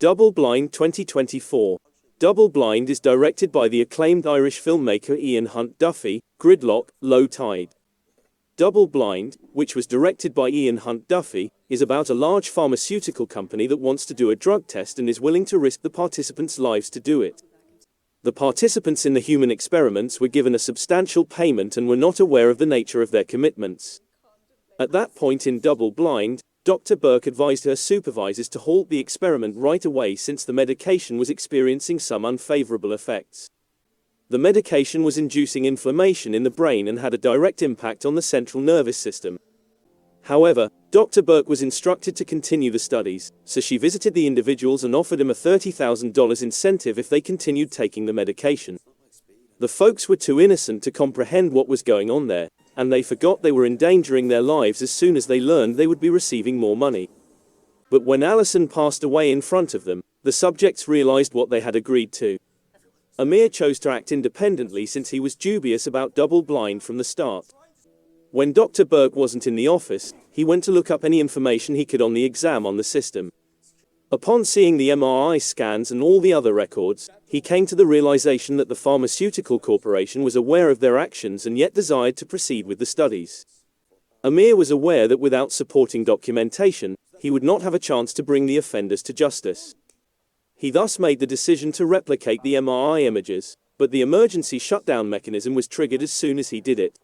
Double Blind 2024. Double Blind is directed by the acclaimed Irish filmmaker Ian Hunt Duffy. Gridlock, Low Tide. Double Blind, which was directed by Ian Hunt Duffy, is about a large pharmaceutical company that wants to do a drug test and is willing to risk the participants' lives to do it. The participants in the human experiments were given a substantial payment and were not aware of the nature of their commitments. At that point in Double Blind, Dr. Burke advised her supervisors to halt the experiment right away since the medication was experiencing some unfavorable effects. The medication was inducing inflammation in the brain and had a direct impact on the central nervous system. However, Dr. Burke was instructed to continue the studies, so she visited the individuals and offered them a $30,000 incentive if they continued taking the medication. The folks were too innocent to comprehend what was going on there, and they forgot they were endangering their lives as soon as they learned they would be receiving more money. But when Alison passed away in front of them, the subjects realized what they had agreed to. Amir chose to act independently since he was dubious about Double Blind from the start. When Dr. Burke wasn't in the office, he went to look up any information he could on the exam on the system. Upon seeing the MRI scans and all the other records, he came to the realization that the pharmaceutical corporation was aware of their actions and yet desired to proceed with the studies. Amir was aware that without supporting documentation, he would not have a chance to bring the offenders to justice. He thus made the decision to replicate the MRI images, but the emergency shutdown mechanism was triggered as soon as he did it.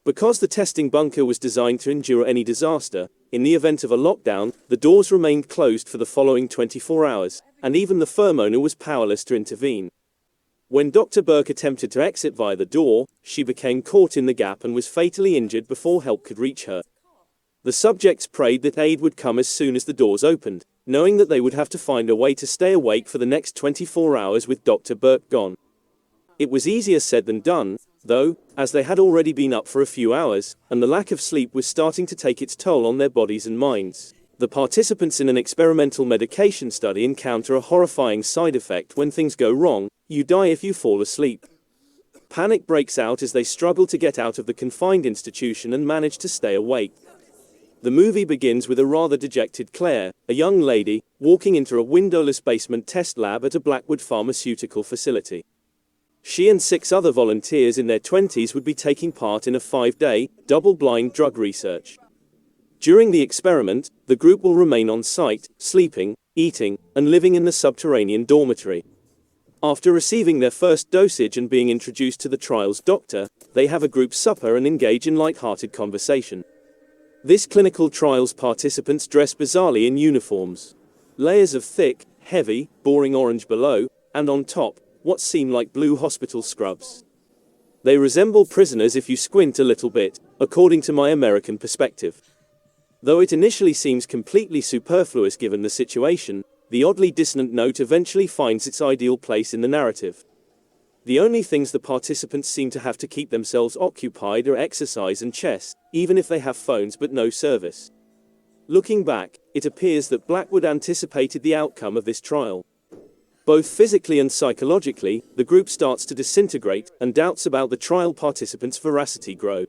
Because the testing bunker was designed to endure any disaster, in the event of a lockdown, the doors remained closed for the following 24 hours, and even the firm owner was powerless to intervene. When Dr. Burke attempted to exit via the door, she became caught in the gap and was fatally injured before help could reach her. The subjects prayed that aid would come as soon as the doors opened, knowing that they would have to find a way to stay awake for the next 24 hours with Dr. Burke gone. It was easier said than done, though, as they had already been up for a few hours, and the lack of sleep was starting to take its toll on their bodies and minds. The participants in an experimental medication study encounter a horrifying side effect when things go wrong: you die if you fall asleep. Panic breaks out as they struggle to get out of the confined institution and manage to stay awake. The movie begins with a rather dejected Claire, a young lady, walking into a windowless basement test lab at a Blackwood pharmaceutical facility. She and 6 other volunteers in their 20s would be taking part in a 5-day, double-blind drug research. During the experiment, the group will remain on site, sleeping, eating, and living in the subterranean dormitory. After receiving their first dosage and being introduced to the trial's doctor, they have a group supper and engage in light-hearted conversation. This clinical trial's participants dress bizarrely in uniforms. Layers of thick, heavy, boring orange below, and on top, what seem like blue hospital scrubs. They resemble prisoners if you squint a little bit, according to my American perspective. Though it initially seems completely superfluous given the situation, the oddly dissonant note eventually finds its ideal place in the narrative. The only things the participants seem to have to keep themselves occupied are exercise and chess, even if they have phones but no service. Looking back, it appears that Blackwood anticipated the outcome of this trial. Both physically and psychologically, the group starts to disintegrate, and doubts about the trial participants' veracity grow.